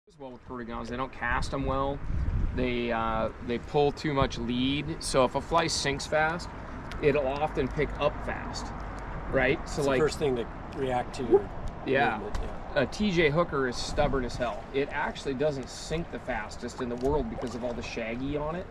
As well with Perdigons, they don't cast them well. They pull too much lead, so if a fly sinks fast, it'll often pick up fast, right? So it's like the first thing to react to your movement, yeah. A TJ hooker is stubborn as hell. It actually doesn't sink the fastest in the world because of all the shaggy on it,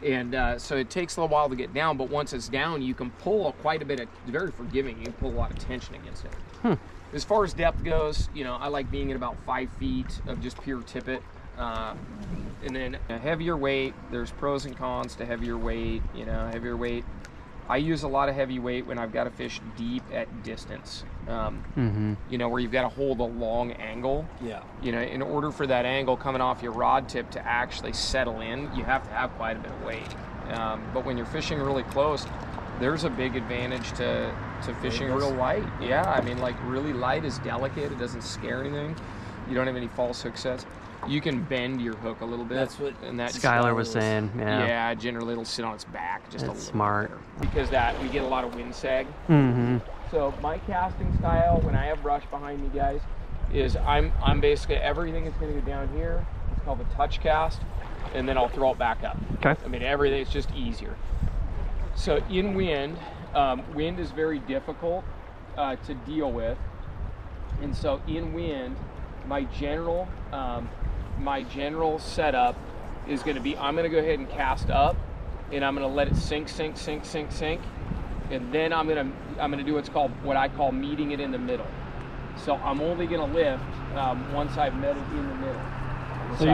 and so it takes a little while to get down. But once it's down, you can pull quite a bit. It's very forgiving. You can pull a lot of tension against it. As far as depth goes, you know, I like being at about 5 feet of just pure tippet. And then a heavier weight, there's pros and cons to heavier weight. You know, heavier weight, I use a lot of heavy weight when I've got to fish deep at distance. You know, where you've got to hold a long angle. Yeah. You know, in order for that angle coming off your rod tip to actually settle in, you have to have quite a bit of weight. But when you're fishing really close, there's a big advantage to fishing real light. Yeah, I mean, like really light is delicate. It doesn't scare anything. You don't have any false hook sets. You can bend your hook a little bit. That's what Skylar was saying. Yeah. Yeah, generally it'll sit on its back just a little smart. bit. Because we get a lot of wind sag. So my casting style, when I have brush behind me, guys, is I'm basically everything is going to go down here. It's called a touch cast, and then I'll throw it back up. Okay. I mean, everything is just easier. So in wind, wind is very difficult to deal with, and so in wind, my general setup is going to be I'm going to go ahead and cast up, and I'm going to let it sink, and then I'm going to do what I call meeting it in the middle. So I'm only going to lift once I've met it in the middle. So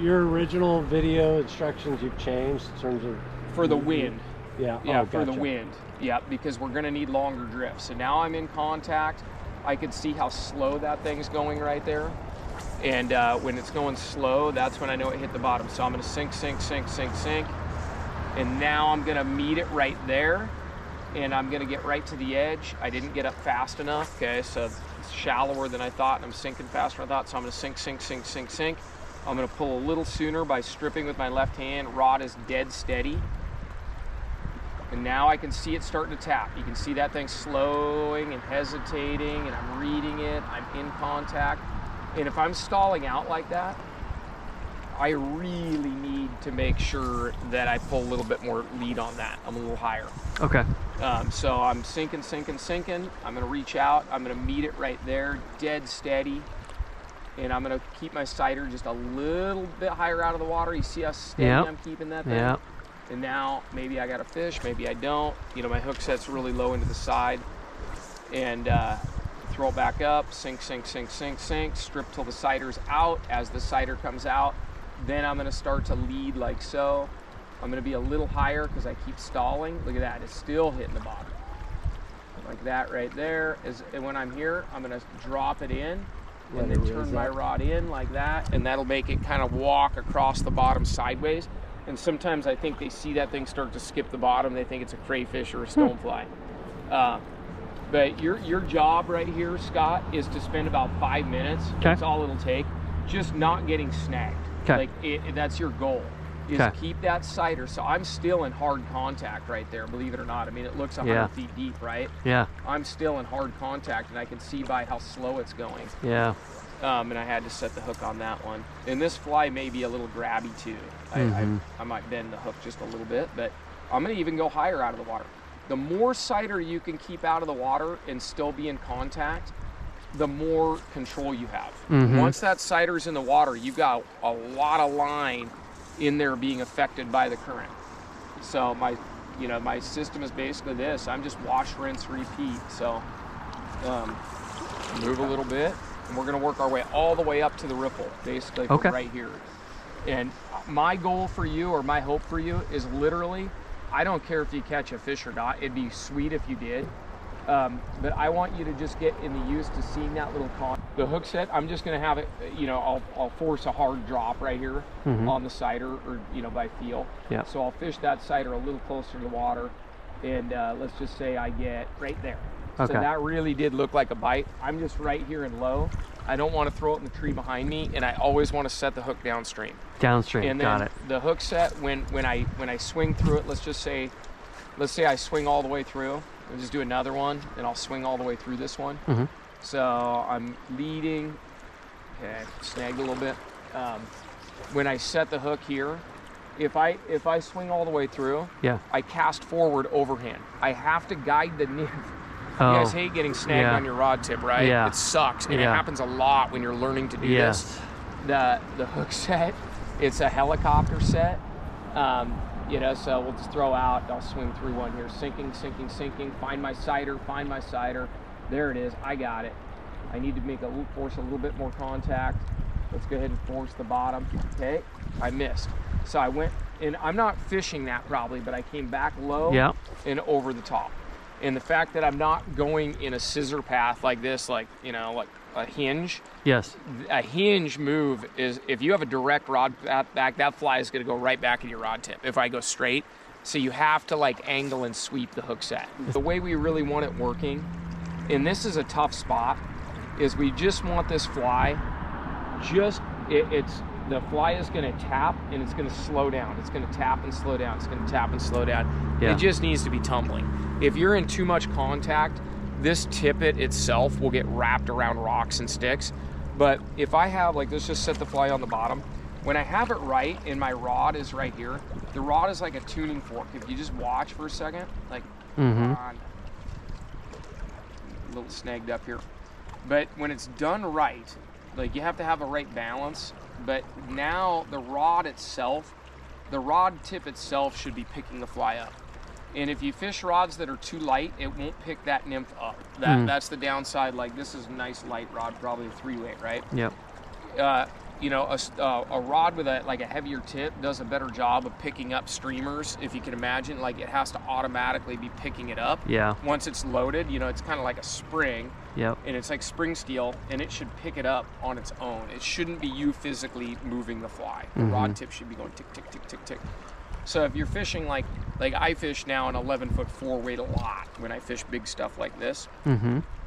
your original video instructions you've changed in terms of for the wind. Yeah. Yeah, oh, for gotcha. the wind. Yeah, because we're going to need longer drifts. So now I'm in contact. I can see how slow that thing's going right there. And when it's going slow, that's when I know it hit the bottom. So I'm going to sink. And now I'm going to meet it right there. And I'm going to get right to the edge. I didn't get up fast enough. Okay, so it's shallower than I thought, and I'm sinking faster than I thought. So I'm going to sink. I'm going to pull a little sooner by stripping with my left hand. Rod is dead steady. And now I can see it starting to tap. You can see that thing slowing and hesitating, and I'm reading it. I'm in contact. And if I'm stalling out like that, I really need to make sure that I pull a little bit more lead on that. I'm a little higher. Okay. So I'm sinking. I'm going to reach out. I'm going to meet it right there, dead steady. And I'm going to keep my sighter just a little bit higher out of the water. You see how steady I'm keeping that thing? Yeah. And now maybe I got a fish, maybe I don't. You know, my hook set's really low into the side. And throw it back up, sink, strip till the sighter's out. As the sighter comes out, then I'm going to start to lead like so. I'm going to be a little higher because I keep stalling. Look at that, it's still hitting the bottom. Like that right there. And when I'm here, I'm going to drop it in and then turn my rod in like that. And that'll make it kind of walk across the bottom sideways. And sometimes I think they see that thing start to skip the bottom. They think it's a crayfish or a stonefly. But your job right here, Scott, is to spend about 5 minutes. That's all it'll take. Just not getting snagged. Like that's your goal. Is keep that sighter. So I'm still in hard contact right there, believe it or not. I mean, it looks 100 feet deep, right? Yeah. I'm still in hard contact, and I can see by how slow it's going. Yeah. And I had to set the hook on that one. And this fly may be a little grabby too. I might bend the hook just a little bit, but I'm going to even go higher out of the water. The more sighter you can keep out of the water and still be in contact, the more control you have. Once that sighter's in the water, you've got a lot of line in there being affected by the current. So my system is basically this. I'm just wash, rinse, repeat. So move a little bit. And we're going to work our way all the way up to the ripple, basically from right here. And my goal for you, or my hope for you, is literally, I don't care if you catch a fish or not. It'd be sweet if you did. But I want you to just get in the use to seeing that little con. The hook set, I'm just going to have it, you know, I'll force a hard drop right here on the sighter, or, you know, by feel. Yeah. So I'll fish that sighter a little closer to the water. And let's just say I get right there. So that really did look like a bite. I'm just right here in low. I don't want to throw it in the tree behind me, and I always want to set the hook downstream. Downstream, and then got it. The hook set, when I swing through it, let's say I swing all the way through. I'll just do another one, and I'll swing all the way through this one. So I'm leading. Okay, snagged a little bit. when I set the hook here, if I swing all the way through, Yeah. I cast forward overhand. I have to guide the nymph. Oh. You guys hate getting snagged on your rod tip, right? Yeah. It sucks, and it happens a lot when you're learning to do this. The hook set, it's a helicopter set. You know, so we'll just throw out, I'll swing through one here, sinking, sinking, sinking, find my cider. There it is, I got it. I need to force a little bit more contact. Let's go ahead and force the bottom. Okay, I missed. So I went, and I'm not fishing that probably, but I came back low and over the top. And the fact that I'm not going in a scissor path like this, like, you know, like a hinge. Yes. A hinge move is, if you have a direct rod back, that fly is going to go right back in your rod tip if I go straight. So you have to like angle and sweep the hook set. The way we really want it working, and this is a tough spot, is we just want this fly, the fly is going to tap and it's going to slow down. It's going to tap and slow down. It's going to tap and slow down. Yeah. It just needs to be tumbling. If you're in too much contact, this tippet itself will get wrapped around rocks and sticks. But if I have, like, let's just set the fly on the bottom. When I have it right and my rod is right here, the rod is like a tuning fork. If you just watch for a second, like, a little snagged up here. But when it's done right, like, you have to have a right balance. But now the rod itself, the rod tip itself should be picking the fly up. And if you fish rods that are too light, it won't pick that nymph up. That's the downside. Like, this is a nice light rod, probably a 3-weight, right? Yep. You know, a rod with a heavier tip does a better job of picking up streamers, if you can imagine. Like, it has to automatically be picking it up. Yeah. Once it's loaded, you know, it's kind of like a spring. Yep. And it's like spring steel, and it should pick it up on its own. It shouldn't be you physically moving the fly. The rod tip should be going tick, tick, tick, tick, tick. So if you're fishing like I fish now an 11-foot 4-weight a lot when I fish big stuff like this.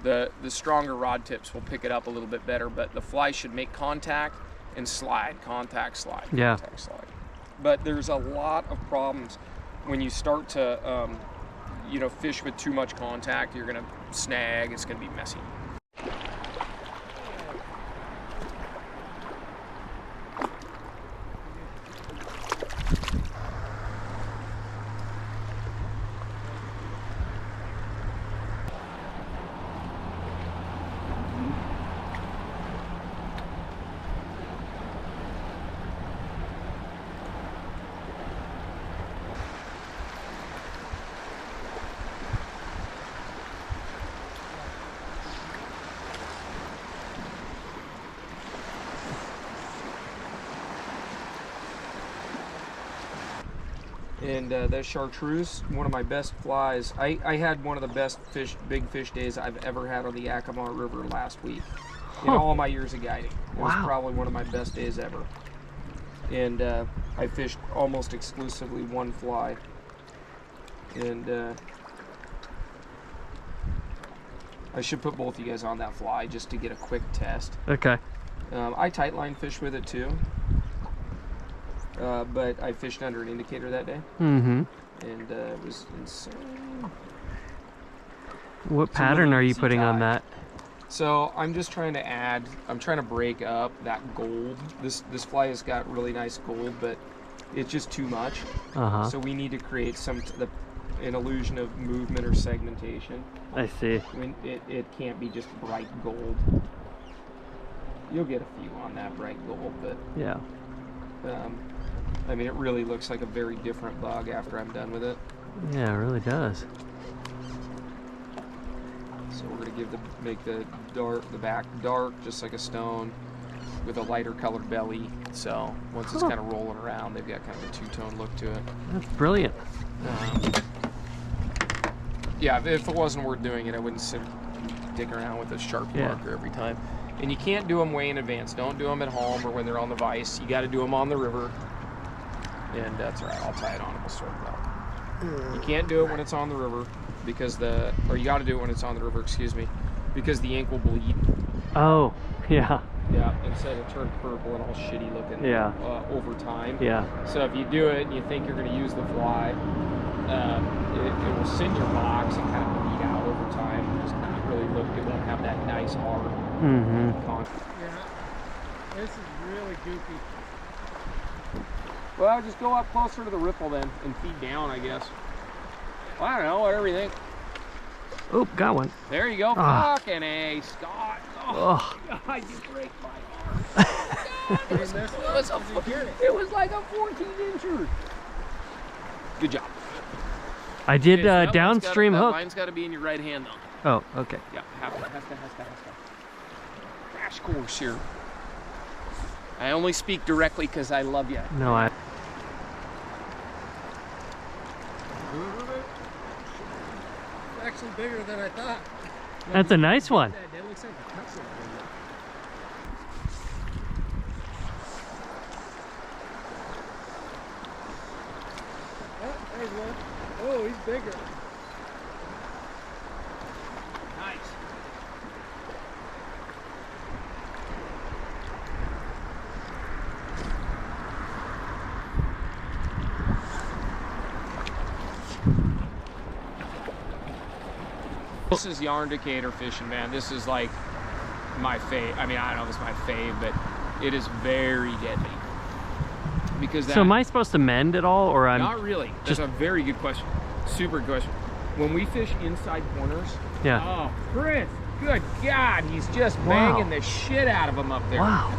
The stronger rod tips will pick it up a little bit better, but the fly should make contact and slide, contact, slide, contact, slide. But there's a lot of problems when you start to you know, fish with too much contact. You're gonna snag, it's gonna be messy. And that chartreuse, one of my best flies. I had one of the best big fish days I've ever had on the Yakima River last week. In all my years of guiding. It was probably one of my best days ever. And I fished almost exclusively one fly. And I should put both of you guys on that fly just to get a quick test. Okay. I tightline fish with it too. But I fished under an indicator that day. And it was insane. What pattern are you putting on that? So I'm just trying to I'm trying to break up that gold. This fly has got really nice gold, but it's just too much. So we need to create an illusion of movement or segmentation. I see. I mean, it can't be just bright gold. You'll get a few on that bright gold, but yeah. I mean, it really looks like a very different bug after I'm done with it. Yeah, it really does. So we're gonna make the back dark, just like a stone, with a lighter colored belly. So once it's kind of rolling around, they've got kind of a two-tone look to it. That's brilliant. Yeah, if it wasn't worth doing it, I wouldn't sit digging around with a Sharpie marker every time. And you can't do them way in advance. Don't do them at home or when they're on the vise. You got to do them on the river. And that's all right. I'll tie it on and we'll sort it out. You can't do it when it's on the river because you got to do it when it's on the river, excuse me, because the ink will bleed. Oh, yeah. Yeah, instead of turn purple and all shitty looking over time. Yeah. So if you do it and you think you're going to use the fly, it will sit in your box and kind of bleed out over time. Just not really look. It won't have that nice hard contact. This is really goofy. Well, just go up closer to the ripple then and feed down, I guess. Well, I don't know, whatever you think. Oh, got one. There you go. Ah. Fucking A, Scott. Oh. God, you break my heart. God, it was like a 14-incher. Good job. I did Okay, so that downstream that hook. line's got to be in your right hand, though. Oh, okay. Yeah, has to. Crash course here. I only speak directly because I love you. No, I. It's actually bigger than I thought. That's a nice one. That looks like a pencil. Oh, there's one. Oh, he's bigger. Nice. This is yarn decatur fishing, man. This is like my fave. I mean, I don't know if it's my fave, but it is very deadly. Because that, So am I supposed to mend at all, or I'm not really. That's a very good question. Super good question. When we fish inside corners, Yeah. oh, Chris, good God, he's just banging the shit out of them up there. Wow.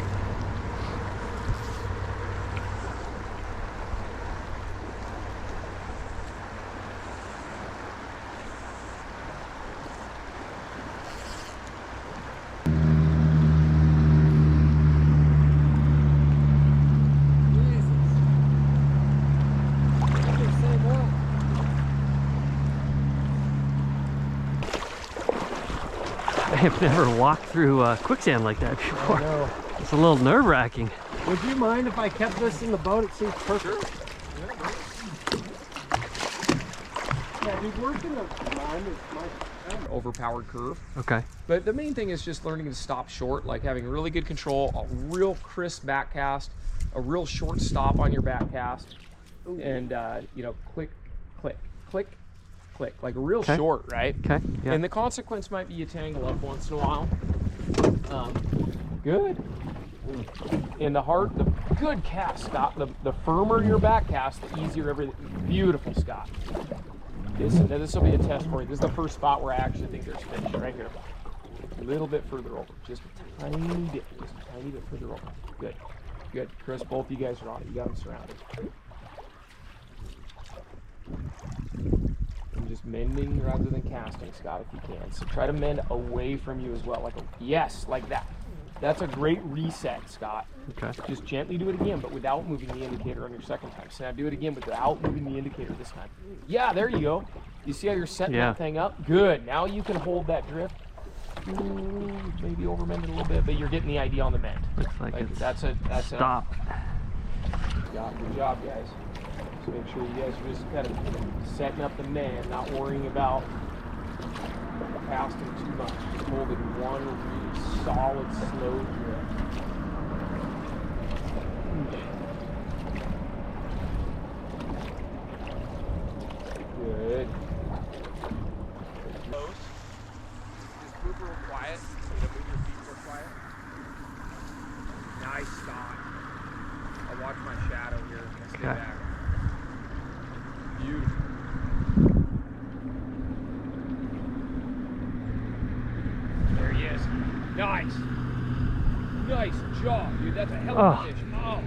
I have never walked through quicksand like that before. No. It's a little nerve-wracking. Would you mind if I kept this in the boat? It seems perfect. Yeah, dude, working the line is my Overpowered curve. Okay. But the main thing is just learning to stop short, like having really good control, a real crisp back cast, a real short stop on your back cast, and you know, click, click, click, click, like real short, right? Okay. Yeah. And the consequence might be you tangle up once in a while. Good. And the good cast, Scott. The firmer your back cast, the easier everything. Beautiful, Scott. This will be a test for you. This is the first spot where I actually think there's fish, right here. A little bit further over, just a tiny bit further over. Good, good. Chris, both of you guys are on it. You got them surrounded. And just mending rather than casting, Scott, if you can. So try to mend away from you as well, yes, like that. That's a great reset, Scott. Okay. Just gently do it again, but without moving the indicator on your second time. So now do it again without moving the indicator this time. Yeah, there you go. You see how you're setting that thing up? Good. Now you can hold that drift. Maybe over mend it a little bit, but you're getting the idea on the mend. Looks like it's that's stop. Good job, guys. Just make sure you guys are just kind of setting up the mend, not worrying about casting too much. Just holding one really solid, slow drift. Good. Close. Just move real quiet. Move your feet real quiet. Nice stop. I'll watch my shadow here. Stay back. Beautiful. There he is. Nice. Nice job, dude. That's a hell of a fish. Oh,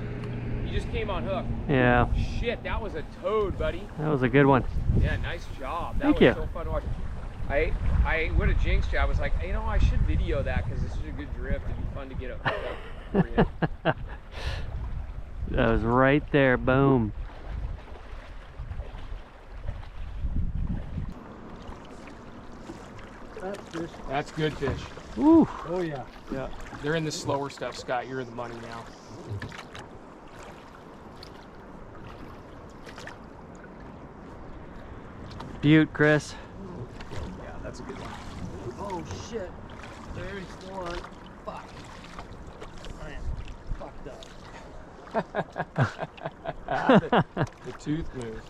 he just came on hook. Yeah. Shit, that was a toad, buddy. That was a good one. Yeah, nice job. That Thank was you. so fun to watch. I would have jinxed you. I was like, you know, I should video that because it's such a good drift. It'd be fun to get a hook up for you. That was right there. Boom. That's fish. That's good fish. Ooh. Oh yeah. Yeah. They're in the slower stuff, Scott. You're in the money now. Butte, Chris. Yeah, that's a good one. Oh shit. There's one. Fuck. I am fucked up. The tooth moved.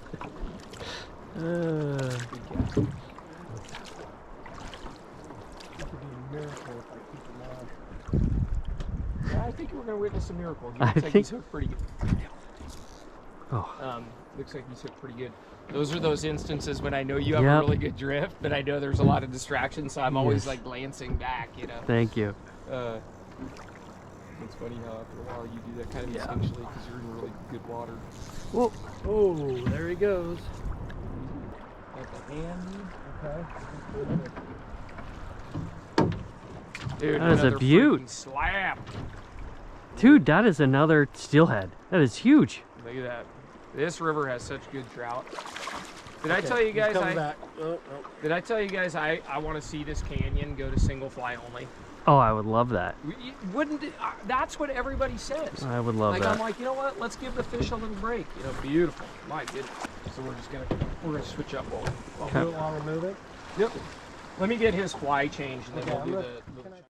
It could be a miracle if I keep them on. Yeah, I think we're gonna witness a miracle. He I looks like think- he's hooked pretty good. Oh, Looks like he's hooked pretty good. Those are those instances when I know you have a Yep. really good drift, but I know there's a lot of distractions, so I'm always Yes. like glancing back, you know. thank you. It's funny how after a while you do that kind of instinctually because you're in really good water. Whoa. Oh, there he goes. Got the hand. Okay. Dude, That is a another beaut. freaking slap. Dude, that is another steelhead. That is huge. Look at that. This river has such good trout. Did I Okay, tell you he's guys coming back. Oh, Did I tell you guys I want to see this canyon go to single fly only? Oh, I would love that. Wouldn't it, that's what everybody says. I would love Like that. I'm like, you know what? Let's give the fish a little break. You know, beautiful. My goodness. So we're gonna switch up while I'll do it while we're moving. Yep. Let me get his fly changed and then Okay, we'll do I'm the